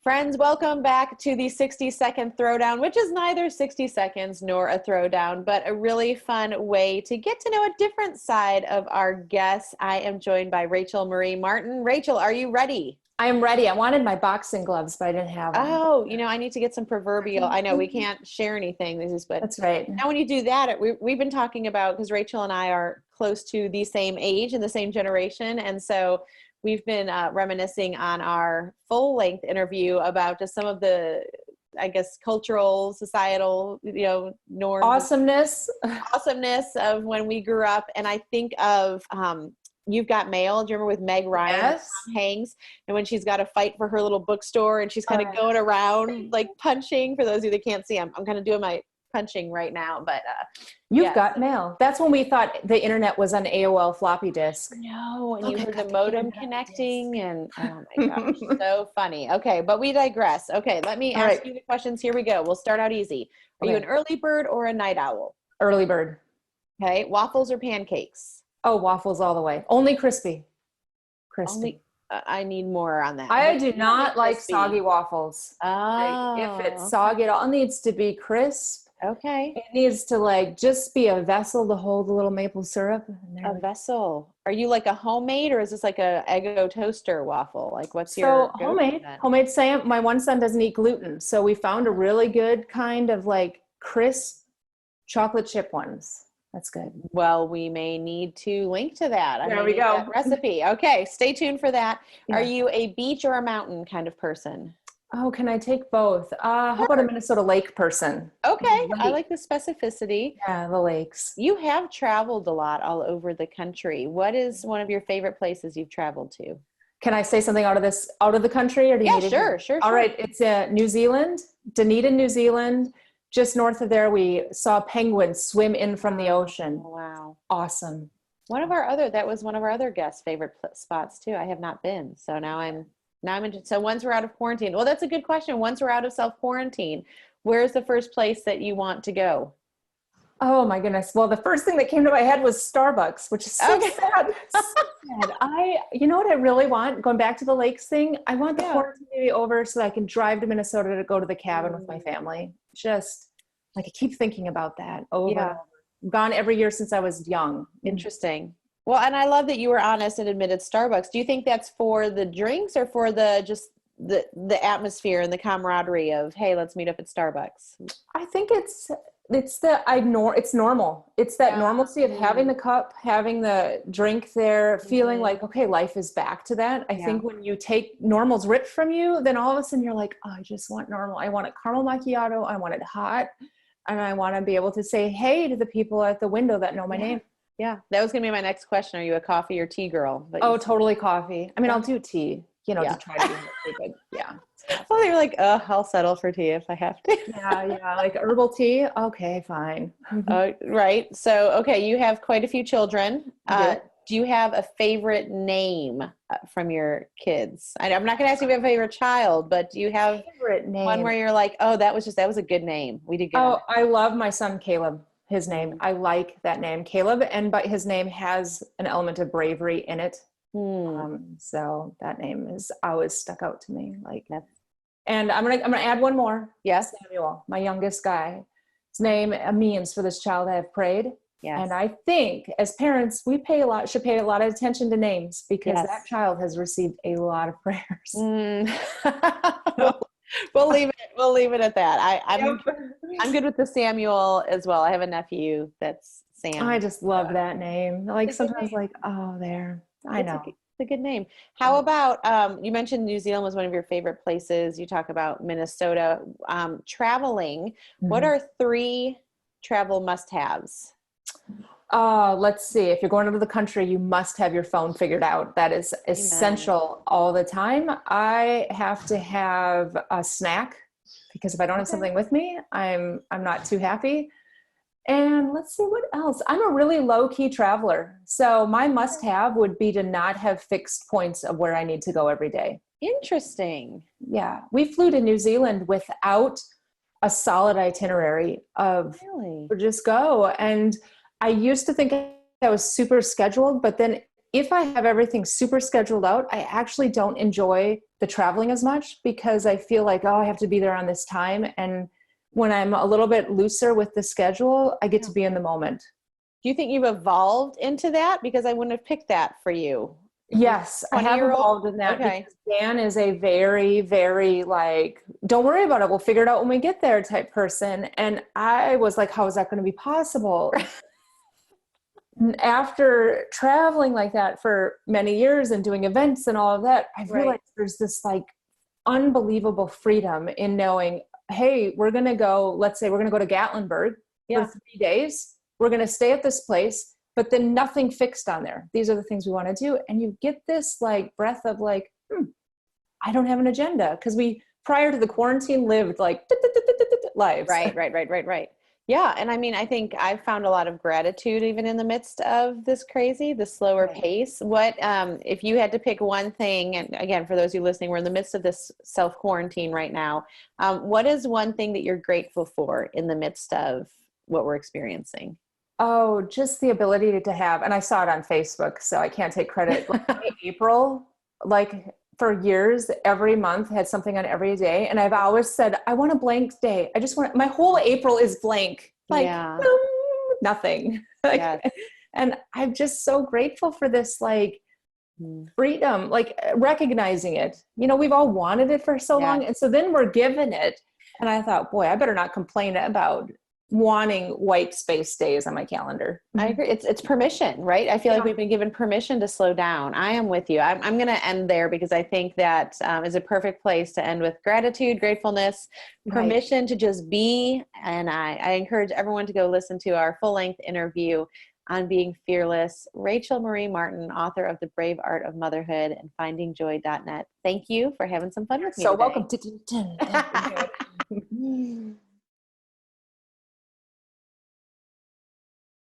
Friends, welcome back to the 60-second throwdown, which is neither 60 seconds nor a throwdown, but a really fun way to get to know a different side of our guests. I am joined by Rachel Marie Martin. Rachel, are you ready? I am ready. I wanted my boxing gloves, but I didn't have them. Oh, I need to get some proverbial. I know we can't share anything. But that's right. Now when you do that, we've been talking about, because Rachel and I are close to the same age and the same generation. And so we've been reminiscing on our full-length interview about just some of the, I guess, cultural, societal, norms. Awesomeness of when we grew up. And I think of You've Got Mail. Do you remember with Meg Ryan? Yes. And Tom Hanks? And when she's got to fight for her little bookstore and she's kind of going around like punching. For those of you that can't see, I'm kind of doing my punching right now, but You've Got Mail. That's when we thought the internet was on AOL floppy disk. No, and you heard the modem connecting, and oh my gosh, so funny. Okay, but we digress. Okay, let me ask you the questions. Here we go. We'll start out easy. Are you an early bird or a night owl? Early bird. Okay, waffles or pancakes? Oh, waffles all the way. Only crispy. I need more on that. I do not like soggy waffles. Oh, if it's soggy, it all needs to be crisp. Okay. It needs to just be a vessel to hold a little maple syrup. A vessel. Are you like a homemade, or is this like a Eggo toaster waffle? Like what's your homemade? Homemade. Sam, my one son doesn't eat gluten, so we found a really good kind of crisp chocolate chip ones. That's good. Well, we may need to link to that. There we go. That recipe. Okay, stay tuned for that. Yeah. Are you a beach or a mountain kind of person? Oh, can I take both? How about a Minnesota lake person? Okay, I like the specificity. Yeah, the lakes. You have traveled a lot all over the country. What is one of your favorite places you've traveled to? Can I say something out of the country, or do you need sure. All right, it's New Zealand, Dunedin, New Zealand. Just north of there, we saw penguins swim in from the ocean. Wow, awesome! That was one of our other guests' favorite spots too. I have not been, so now I'm interested. So once we're out of quarantine, well, that's a good question. Once we're out of self-quarantine, where's the first place that you want to go? Oh my goodness. Well, the first thing that came to my head was Starbucks, which is so sad. So sad. You know what I really want? Going back to the lakes thing, I want the quarantine to be over so that I can drive to Minnesota to go to the cabin with my family. Just I keep thinking about that over and over. I've gone every year since I was young. Interesting. Well, and I love that you were honest and admitted Starbucks. Do you think that's for the drinks or for the atmosphere and the camaraderie of, hey, let's meet up at Starbucks? I think it's normal. It's that normalcy of having the cup, having the drink there, feeling like, okay, life is back to that. I think when you take normal's ripped from you, then all of a sudden you're like, oh, I just want normal. I want a caramel macchiato. I want it hot. And I want to be able to say, hey, to the people at the window that know my name. Yeah, that was going to be my next question. Are you a coffee or tea girl? Totally coffee. I mean, I'll do tea, to try to be healthy, but yeah. Well, you're like, I'll settle for tea if I have to. Yeah, like herbal tea. Okay, fine. Right. So, okay, you have quite a few children. Do you have a favorite name from your kids? I'm not going to ask you if you have a favorite child, but do you have favorite name? One where you're like, oh, that was a good name. We did good. Oh, I love my son, Caleb. His name. I like that name, Caleb, but his name has an element of bravery in it. So that name is always stuck out to me. And I'm gonna add one more. Yes, Samuel, my youngest guy. His name means for this child I have prayed. Yes. And I think as parents, we should pay a lot of attention to names because that child has received a lot of prayers. We'll leave it at that. I'm good with the Samuel as well. I have a nephew that's Sam. I just love that name. Sometimes there. I know. It's a good name. How about, you mentioned New Zealand was one of your favorite places. You talk about Minnesota. Traveling. What are 3 travel must-haves? Let's see. If you're going out of the country, you must have your phone figured out. That is essential all the time. I have to have a snack because if I don't have something with me, I'm not too happy. And let's see what else. I'm a really low-key traveler. So my must-have would be to not have fixed points of where I need to go every day. Interesting. Yeah. We flew to New Zealand without a solid itinerary of just go. And I used to think I was super scheduled, but then if I have everything super scheduled out, I actually don't enjoy the traveling as much because I feel like, oh, I have to be there on this time. And when I'm a little bit looser with the schedule, I get to be in the moment. Do you think you've evolved into that? Because I wouldn't have picked that for you. Yes, I have 20-year-old? evolved in that Okay. because Dan is a very, very like, don't worry about it. We'll figure it out when we get there type person. And I was like, how is that going to be possible? After traveling like that for many years and doing events and all of that, I Right. realized there's this like unbelievable freedom in knowing, hey, we're going to go, let's say we're going to go to Gatlinburg for Yeah. 3 days. We're going to stay at this place, but then nothing fixed on there. These are the things we want to do. And you get this like breath of like, I don't have an agenda. Because we, prior to the quarantine, lived like lives. Right. Yeah. And I mean, I think I've found a lot of gratitude even in the midst of this crazy, the slower Right. pace. What, if you had to pick one thing, and again, for those of you listening, we're in the midst of this self quarantine right now. What is one thing that you're grateful for in the midst of what we're experiencing? Oh, just the ability to have, and I saw it on Facebook, so I can't take credit. Like April, like for years, every month had something on every day. And I've always said, I want a blank day. I just want, my whole April is blank, like Yeah. nothing. Yes. Like, and I'm just so grateful for this, like Mm. freedom, like recognizing it. You know, we've all wanted it for so Yeah. long. And so then we're given it. And I thought, boy, I better not complain about wanting white space days on my calendar. I agree. It's permission, right? I feel like Yeah. we've been given permission to slow down. I am with you. I'm going to end there because I think that is a perfect place to end with gratitude, gratefulness, Right. permission to just be. And I encourage everyone to go listen to our full length interview on being fearless. Rachel Marie Martin, author of The Brave Art of Motherhood and findingjoy.net. Thank you for having some fun with me So today. welcome.